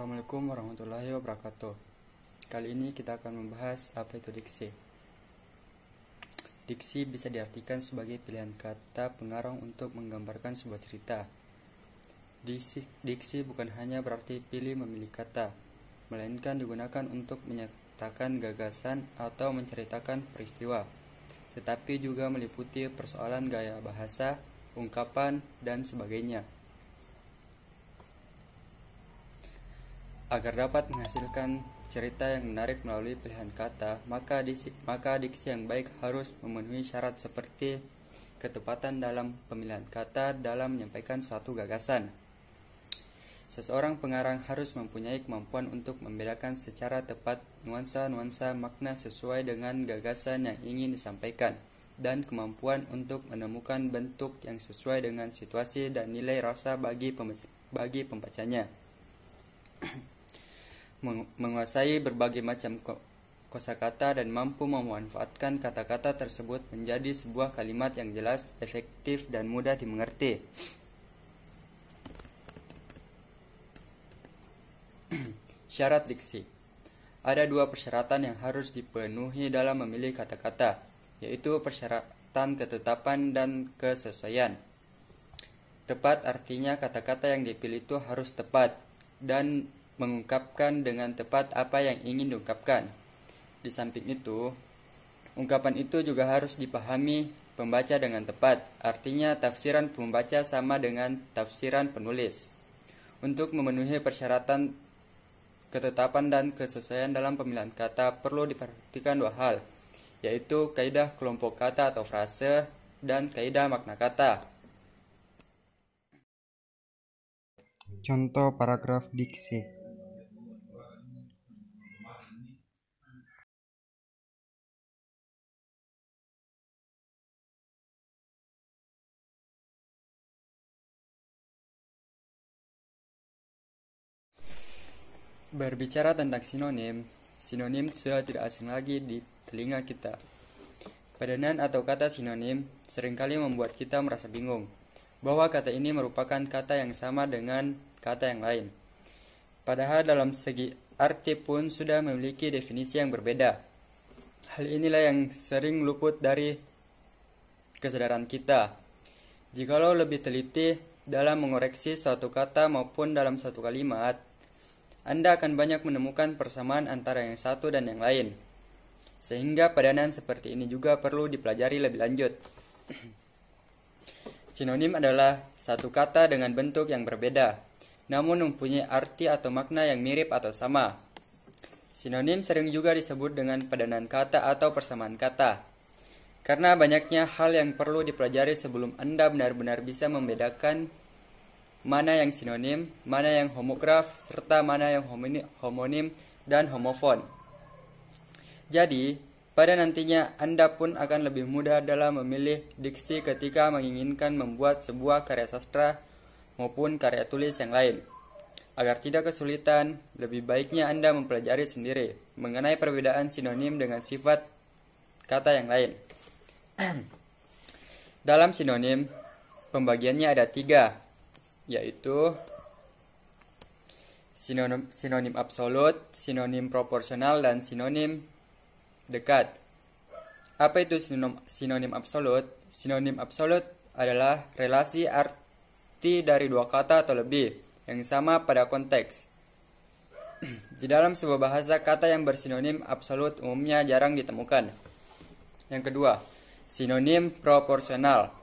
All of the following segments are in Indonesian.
Assalamualaikum warahmatullahi wabarakatuh. Kali ini kita akan membahas apa itu diksi. Diksi bisa diartikan sebagai pilihan kata pengarang untuk menggambarkan sebuah cerita. Diksi bukan hanya berarti pilih memilih kata, melainkan digunakan untuk menyatakan gagasan atau menceritakan peristiwa, tetapi juga meliputi persoalan gaya bahasa, ungkapan, dan sebagainya. Agar dapat menghasilkan cerita yang menarik melalui pilihan kata, maka diksi yang baik harus memenuhi syarat seperti ketepatan dalam pemilihan kata dalam menyampaikan suatu gagasan. Seseorang pengarang harus mempunyai kemampuan untuk membedakan secara tepat nuansa-nuansa makna sesuai dengan gagasan yang ingin disampaikan, dan kemampuan untuk menemukan bentuk yang sesuai dengan situasi dan nilai rasa bagi pembacanya. Menguasai berbagai macam kosakata dan mampu memanfaatkan kata-kata tersebut menjadi sebuah kalimat yang jelas, efektif, dan mudah dimengerti. Syarat diksi. Ada dua persyaratan yang harus dipenuhi dalam memilih kata-kata, yaitu persyaratan ketetapan dan kesesuaian. Tepat artinya kata-kata yang dipilih itu harus tepat dan mengungkapkan dengan tepat apa yang ingin diungkapkan. Di samping itu, ungkapan itu juga harus dipahami pembaca dengan tepat, artinya tafsiran pembaca sama dengan tafsiran penulis. Untuk memenuhi persyaratan ketetapan dan kesesuaian dalam pemilihan kata perlu diperhatikan dua hal, yaitu kaidah kelompok kata atau frase dan kaidah makna kata. Contoh paragraf diksi. Berbicara tentang sinonim sudah tidak asing lagi di telinga kita. Padanan atau kata sinonim seringkali membuat kita merasa bingung bahwa kata ini merupakan kata yang sama dengan kata yang lain. Padahal dalam segi arti pun sudah memiliki definisi yang berbeda. Hal inilah yang sering luput dari kesadaran kita. Jikalau lebih teliti dalam mengoreksi suatu kata maupun dalam satu kalimat, Anda akan banyak menemukan persamaan antara yang satu dan yang lain. Sehingga padanan seperti ini juga perlu dipelajari lebih lanjut. Sinonim adalah satu kata dengan bentuk yang berbeda, namun mempunyai arti atau makna yang mirip atau sama. Sinonim sering juga disebut dengan padanan kata atau persamaan kata. Karena banyaknya hal yang perlu dipelajari sebelum Anda benar-benar bisa membedakan mana yang sinonim, mana yang homograf, serta mana yang homonim dan homofon. Jadi, pada nantinya Anda pun akan lebih mudah dalam memilih diksi ketika menginginkan membuat sebuah karya sastra maupun karya tulis yang lain. Agar tidak kesulitan, lebih baiknya Anda mempelajari sendiri mengenai perbedaan sinonim dengan sifat kata yang lain. Dalam sinonim, pembagiannya ada 3, yaitu sinonim absolut, sinonim proporsional, dan sinonim dekat. Apa itu sinonim absolut? Sinonim absolut adalah relasi arti dari dua kata atau lebih yang sama pada konteks. Di dalam sebuah bahasa, kata yang bersinonim absolut umumnya jarang ditemukan. Yang kedua, sinonim proporsional,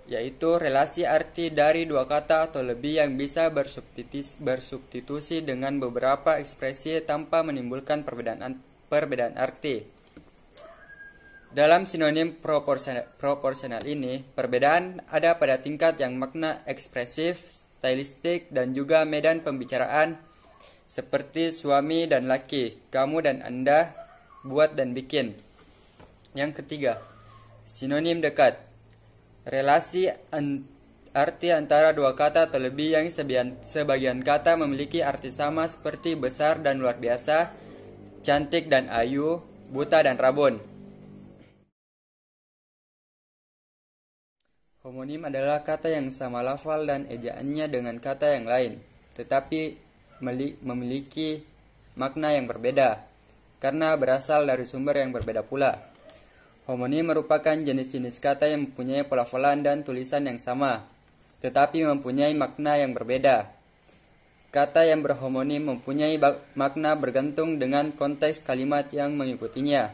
yaitu relasi arti dari dua kata atau lebih yang bisa bersubstitusi dengan beberapa ekspresi tanpa menimbulkan perbedaan arti. Dalam sinonim proporsional ini, perbedaan ada pada tingkat yang makna ekspresif, stylistik, dan juga medan pembicaraan seperti suami dan laki, kamu dan Anda, buat dan bikin. Yang ketiga, sinonim dekat, relasi arti antara dua kata atau lebih yang sebagian kata memiliki arti sama seperti besar dan luar biasa, cantik dan ayu, buta dan rabun. Homonim adalah kata yang sama lafal dan ejaannya dengan kata yang lain, tetapi memiliki makna yang berbeda, karena berasal dari sumber yang berbeda pula. Homonim merupakan jenis-jenis kata yang mempunyai pelafalan dan tulisan yang sama, tetapi mempunyai makna yang berbeda. Kata yang berhomonim mempunyai makna bergantung dengan konteks kalimat yang mengikutinya.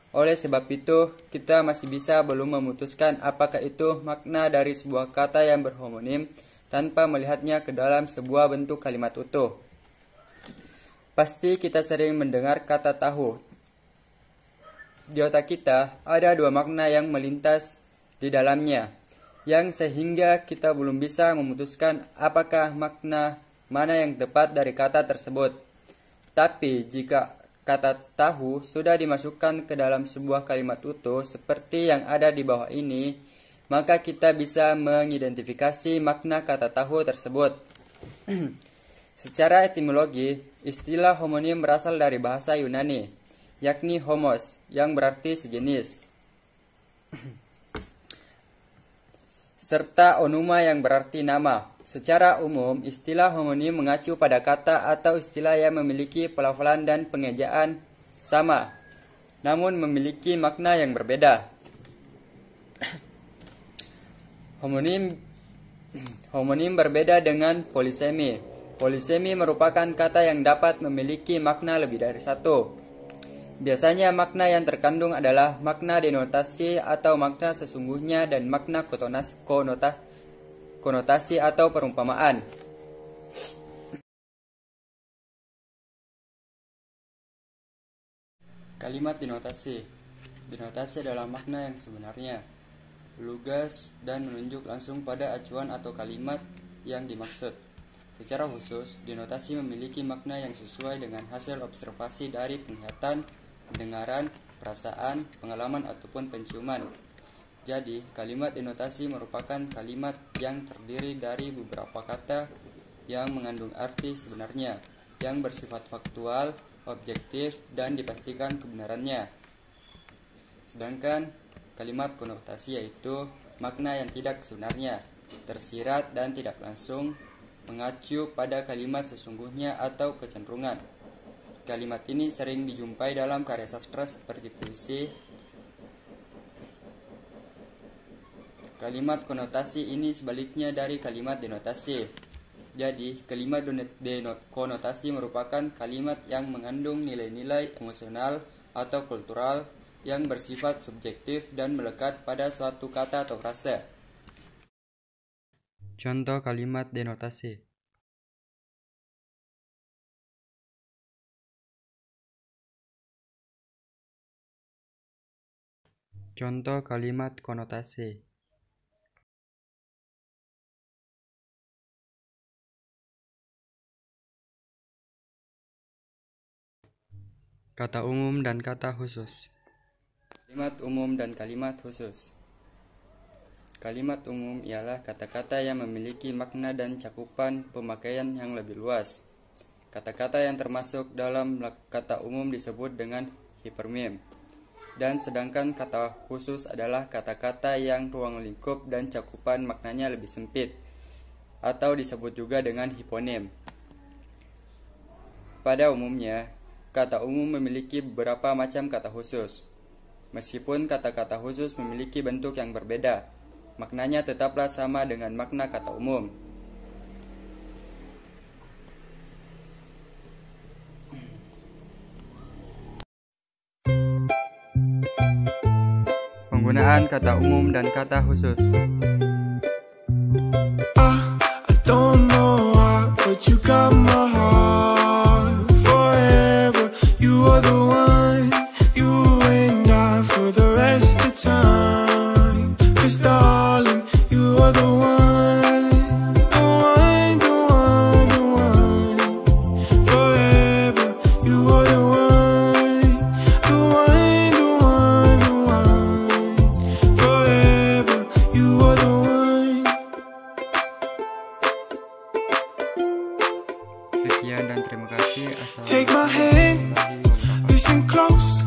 Oleh sebab itu, kita masih bisa belum memutuskan apakah itu makna dari sebuah kata yang berhomonim tanpa melihatnya ke dalam sebuah bentuk kalimat utuh. Pasti kita sering mendengar kata tahu. Di otak kita ada dua makna yang melintas di dalamnya, yang sehingga kita belum bisa memutuskan apakah makna mana yang tepat dari kata tersebut. Tapi jika kata tahu sudah dimasukkan ke dalam sebuah kalimat utuh seperti yang ada di bawah ini, maka kita bisa mengidentifikasi makna kata tahu tersebut. Secara etimologi, istilah homonim berasal dari bahasa Yunani, yakni homos, yang berarti sejenis, serta onuma yang berarti nama. Secara umum, istilah homonim mengacu pada kata atau istilah yang memiliki pelafalan dan pengejaan sama, namun memiliki makna yang berbeda. Homonim berbeda dengan polisemi. Polisemi merupakan kata yang dapat memiliki makna lebih dari satu. Biasanya makna yang terkandung adalah makna denotasi atau makna sesungguhnya dan makna konotasi atau perumpamaan. Kalimat denotasi. Denotasi adalah makna yang sebenarnya, lugas, dan menunjuk langsung pada acuan atau kalimat yang dimaksud. Secara khusus, denotasi memiliki makna yang sesuai dengan hasil observasi dari penglihatan, pendengaran, perasaan, pengalaman, ataupun penciuman. Jadi, kalimat denotasi merupakan kalimat yang terdiri dari beberapa kata yang mengandung arti sebenarnya, yang bersifat faktual, objektif, dan dipastikan kebenarannya. Sedangkan kalimat konotasi yaitu makna yang tidak sebenarnya, tersirat dan tidak langsung, mengacu pada kalimat sesungguhnya atau kecenderungan. Kalimat ini sering dijumpai dalam karya sastra seperti puisi. Kalimat konotasi ini sebaliknya dari kalimat denotasi. Jadi, kalimat konotasi merupakan kalimat yang mengandung nilai-nilai emosional atau kultural yang bersifat subjektif dan melekat pada suatu kata atau frase. Contoh kalimat denotasi. Contoh kalimat konotasi. Kata umum dan kata khusus. Kalimat umum dan kalimat khusus. Kalimat umum ialah kata-kata yang memiliki makna dan cakupan pemakaian yang lebih luas. Kata-kata yang termasuk dalam kata umum disebut dengan hipermim. Dan sedangkan kata khusus adalah kata-kata yang ruang lingkup dan cakupan maknanya lebih sempit, atau disebut juga dengan hiponim. Pada umumnya, kata umum memiliki beberapa macam kata khusus. Meskipun kata-kata khusus memiliki bentuk yang berbeda, maknanya tetaplah sama dengan makna kata umum. Penggunaan kata umum dan kata khusus. I don't know why, but you got my heart forever. You are the one, you and I for the rest of time. 'Cause darling, you are the one, the one, the one, the one. Forever, you are the one, the one, the one, the one. Forever, you are the one. Sekian dan terima kasih. Take my hand, listen close.